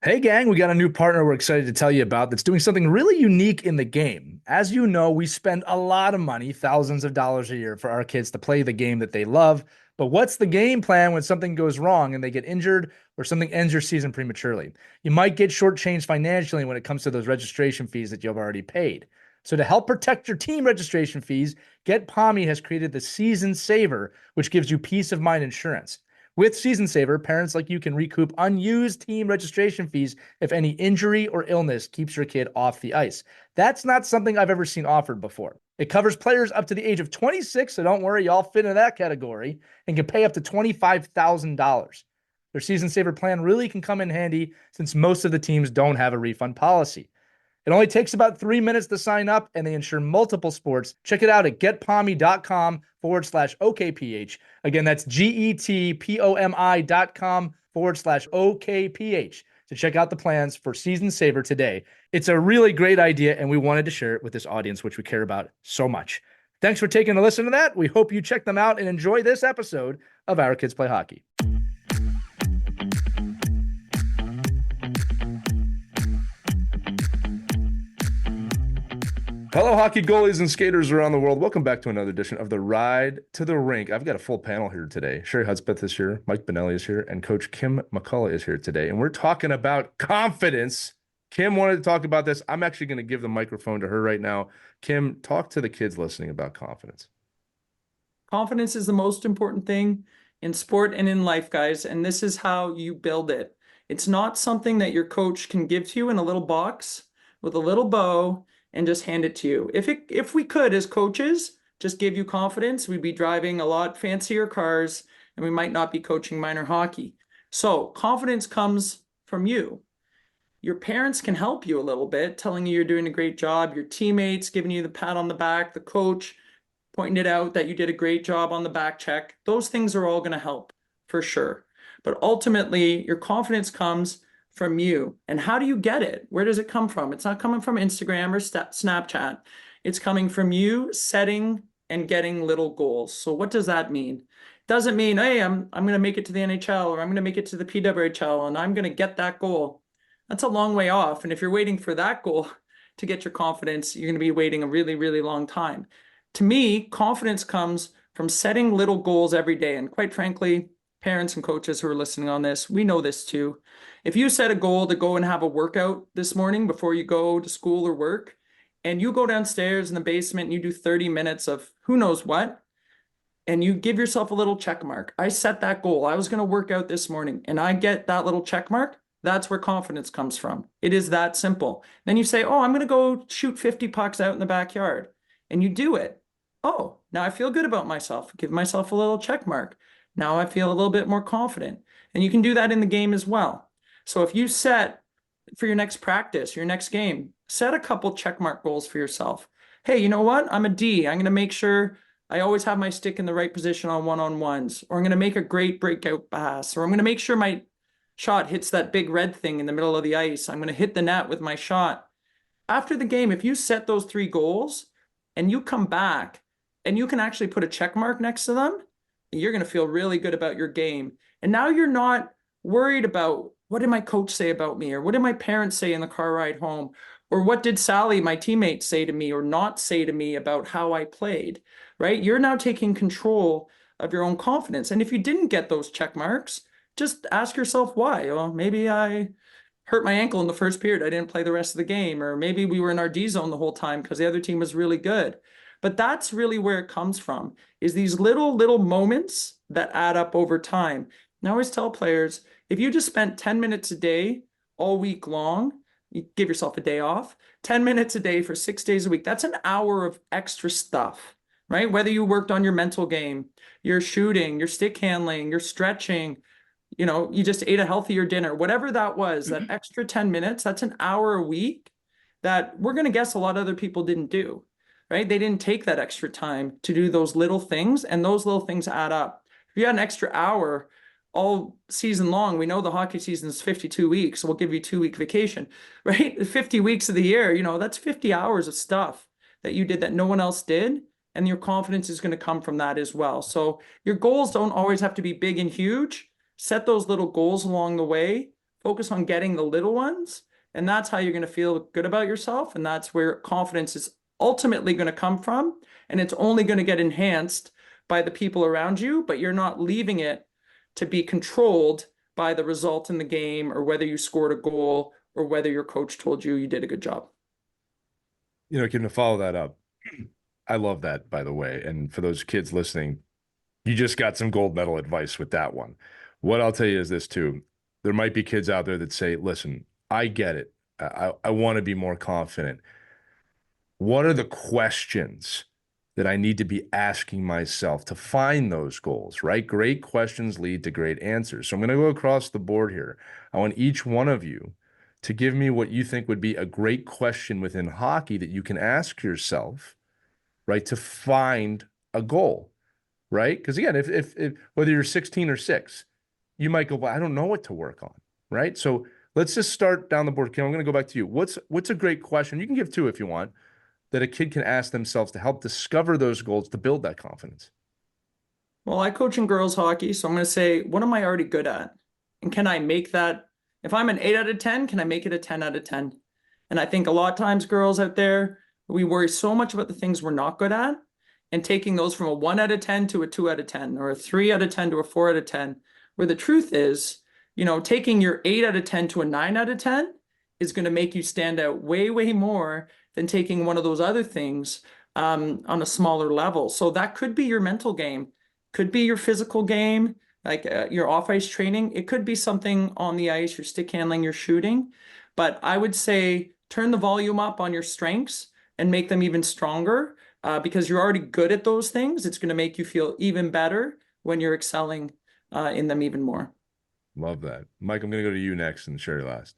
Hey gang, we got a new partner we're excited to tell you about that's doing something really unique in the game. As you know, we spend a lot of money, thousands of dollars a year for our kids to play the game that they love. But what's the game plan when something goes wrong and they get injured or something ends your season prematurely? You might get shortchanged financially when it comes to those registration fees that you've already paid. So to help protect your team registration fees, Get Palmy has created the Season Saver, which gives you peace of mind insurance. With Season Saver, parents like you can recoup unused team registration fees if any injury or illness keeps your kid off the ice. That's not something I've ever seen offered before. It covers players up to the age of 26, so don't worry, y'all fit into that category, and can pay up to $25,000. Their Season Saver plan really can come in handy since most of the teams don't have a refund policy. It only takes about 3 minutes to sign up, and they insure multiple sports. Check it out at getpalmy.com/OKPH. Again, that's GETPOMI.com/OKPH to check out the plans for Season Saver today. It's a really great idea, and we wanted to share it with this audience, which we care about so much. Thanks for taking a listen to that. We hope you check them out and enjoy this episode of Our Kids Play Hockey. Hello, hockey goalies and skaters around the world. Welcome back to another edition of the Ride to the Rink. I've got a full panel here today. Sherry Hudspeth is here, Mike Benelli is here, and Coach Kim McCullough is here today. And we're talking about confidence. Kim wanted to talk about this. I'm actually going to give the microphone to her right now. Kim, talk to the kids listening about confidence. Confidence is the most important thing in sport and in life, guys, and this is how you build it. It's not something that your coach can give to you in a little box with a little bow and just hand it to you. If we could, as coaches, just give you confidence, we'd be driving a lot fancier cars and we might not be coaching minor hockey. So confidence comes from you. Your parents can help you a little bit, telling you you're doing a great job, your teammates giving you the pat on the back, the coach pointing it out that you did a great job on the back check. Those things are all going to help for sure. But ultimately, your confidence comes from you. And how do you get it? Where does it come from? It's not coming from Instagram or Snapchat. It's coming from you setting and getting little goals. So what does that mean? It doesn't mean, hey, I'm going to make it to the NHL or I'm going to make it to the PWHL and I'm going to get that goal. That's a long way off. And if you're waiting for that goal to get your confidence, you're going to be waiting a really, really long time. To me, confidence comes from setting little goals every day. And quite frankly, parents and coaches who are listening on this, we know this too. If you set a goal to go and have a workout this morning before you go to school or work, and you go downstairs in the basement and you do 30 minutes of who knows what, and you give yourself a little check mark. I set that goal. I was going to work out this morning and I get that little check mark. That's where confidence comes from. It is that simple. Then you say, oh, I'm going to go shoot 50 pucks out in the backyard. And you do it. Oh, now I feel good about myself. Give myself a little check mark. Now I feel a little bit more confident. And you can do that in the game as well. So if you set for your next practice, your next game, set a couple check mark goals for yourself. Hey, you know what? I'm a D. I'm going to make sure I always have my stick in the right position on one-on-ones, or I'm going to make a great breakout pass, or I'm going to make sure my shot hits that big red thing in the middle of the ice. I'm going to hit the net with my shot. After the game, if you set those 3 goals and you come back and you can actually put a check mark next to them, you're going to feel really good about your game. And now you're not worried about what did my coach say about me, or what did my parents say in the car ride home, or what did Sally, my teammate, say to me or not say to me about how I played, right? You're now taking control of your own confidence. And if you didn't get those check marks, just ask yourself why. Well, maybe I hurt my ankle in the first period. I didn't play the rest of the game. Or maybe we were in our D zone the whole time because the other team was really good. But that's really where it comes from, is these little moments that add up over time. And I always tell players, if you just spent 10 minutes a day all week long, you give yourself a day off, 10 minutes a day for 6 days a week, that's an hour of extra stuff, right? Whether you worked on your mental game, your shooting, your stick handling, your stretching, you just ate a healthier dinner, whatever that was, that extra 10 minutes, that's an hour a week that we're going to guess a lot of other people didn't do, right? They didn't take that extra time to do those little things, and those little things add up. If you had an extra hour all season long, we know the hockey season is 52 weeks, so we'll give you 2-week vacation, right? 50 weeks of the year, that's 50 hours of stuff that you did that no one else did, and your confidence is going to come from that as well. So your goals don't always have to be big and huge. Set those little goals along the way focus on getting the little ones. And that's how you're going to feel good about yourself. And that's where confidence is ultimately going to come from. And it's only going to get enhanced by the people around you, but you're not leaving it to be controlled by the result in the game or whether you scored a goal or whether your coach told you you did a good job. Kim, to follow that up, I love that, by the way. And for those kids listening, you just got some gold medal advice with that one. What I'll tell you is this too. There might be kids out there that say, listen, I get it. I want to be more confident. What are the questions that I need to be asking myself to find those goals, right? Great questions lead to great answers. So I'm going to go across the board here. I want each one of you to give me what you think would be a great question within hockey that you can ask yourself, right, to find a goal, right? Because again, if whether you're 16 or 6, you might go, well, I don't know what to work on, right? So let's just start down the board. Kim, I'm going to go back to you. What's a great question? You can give 2 if you want, that a kid can ask themselves to help discover those goals to build that confidence. Well, I coach in girls hockey, so I'm going to say, what am I already good at? And can I make that? If I'm an 8 out of 10, can I make it a 10 out of 10? And I think a lot of times girls out there, we worry so much about the things we're not good at and taking those from a 1 out of 10 to a 2 out of 10 or a 3 out of 10 to a 4 out of 10, where the truth is, taking your 8 out of 10 to a 9 out of 10 is going to make you stand out way, way more than taking one of those other things on a smaller level. So that could be your mental game, could be your physical game, like your off-ice training. It could be something on the ice, your stick handling, your shooting. But I would say turn the volume up on your strengths and make them even stronger because you're already good at those things. It's going to make you feel even better when you're excelling in them even more. Love that. Mike, I'm going to go to you next and Sherry last.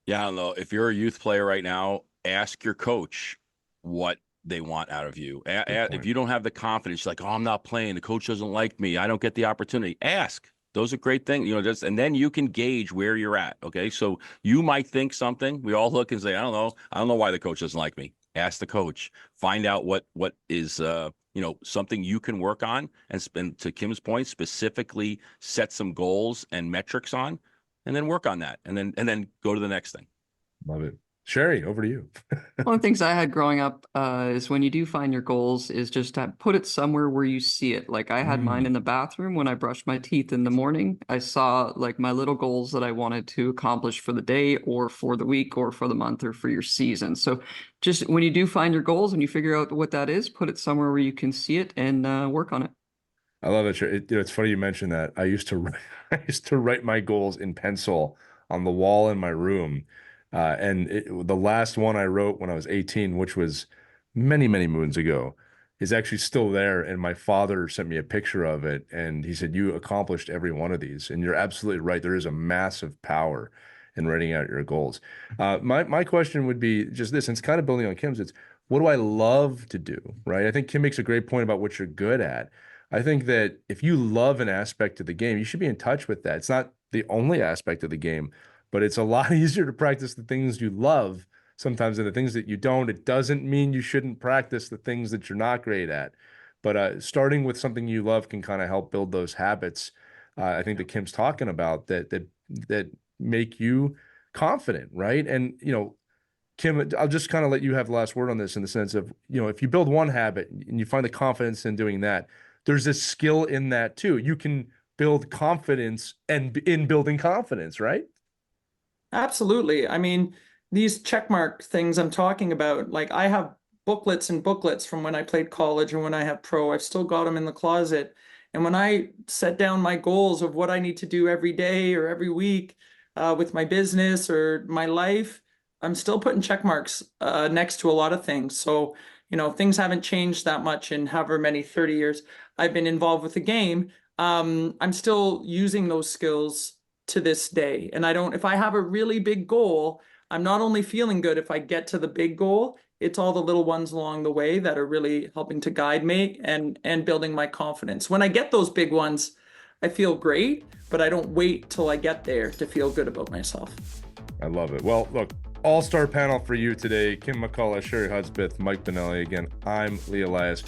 Yeah, I don't know. If you're a youth player right now, ask your coach what they want out of you. If you don't have the confidence, like, oh, I'm not playing, the coach doesn't like me, I don't get the opportunity. Ask. Those are great things, and then you can gauge where you're at. Okay. So you might think something. We all look and say, I don't know. I don't know why the coach doesn't like me. Ask the coach. Find out what is something you can work on, and to Kim's point, specifically set some goals and metrics on, and then work on that, and then go to the next thing. Love it. Sherry, over to you. One of the things I had growing up is when you do find your goals is just to put it somewhere where you see it. Like I had mine in the bathroom when I brushed my teeth in the morning. I saw like my little goals that I wanted to accomplish for the day or for the week or for the month or for your season. So just when you do find your goals and you figure out what that is, put it somewhere where you can see it and work on it. I love it. It's funny you mentioned that. I used to write my goals in pencil on the wall in my room. The last one I wrote when I was 18, which was many, many moons ago, is actually still there. And my father sent me a picture of it. And he said, you accomplished every one of these. And you're absolutely right. There is a massive power in writing out your goals. My question would be just this, and it's kind of building on Kim's, it's what do I love to do, right? I think Kim makes a great point about what you're good at. I think that if you love an aspect of the game, you should be in touch with that. It's not the only aspect of the game, but it's a lot easier to practice the things you love sometimes than the things that you don't. It doesn't mean you shouldn't practice the things that you're not great at. But starting with something you love can kind of help build those habits. I think that Kim's talking about that make you confident, right? And, Kim, I'll just kind of let you have the last word on this in the sense of, if you build one habit and you find the confidence in doing that, there's a skill in that too. You can build confidence and in building confidence, right? Absolutely. I mean, these checkmark things I'm talking about, like I have booklets and booklets from when I played college and when I have pro, I've still got them in the closet. And when I set down my goals of what I need to do every day or every week with my business or my life, I'm still putting check marks next to a lot of things. So, things haven't changed that much in however many 30 years I've been involved with the game. I'm still using those skills to this day. And if I have a really big goal, I'm not only feeling good if I get to the big goal, it's all the little ones along the way that are really helping to guide me and building my confidence. When I get those big ones, I feel great, but I don't wait till I get there to feel good about myself. I love it. Well, look, all-star panel for you today. Kim McCullough, Sherry Hudspeth, Mike Benelli. Again, I'm Lee Elias.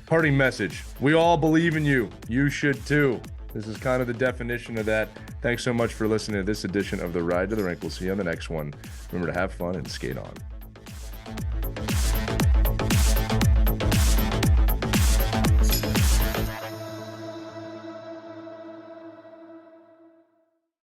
Parting message. We all believe in you. You should too. This is kind of the definition of that. Thanks so much for listening to this edition of the Ride to the Rink. We'll see you on the next one. Remember to have fun and skate on.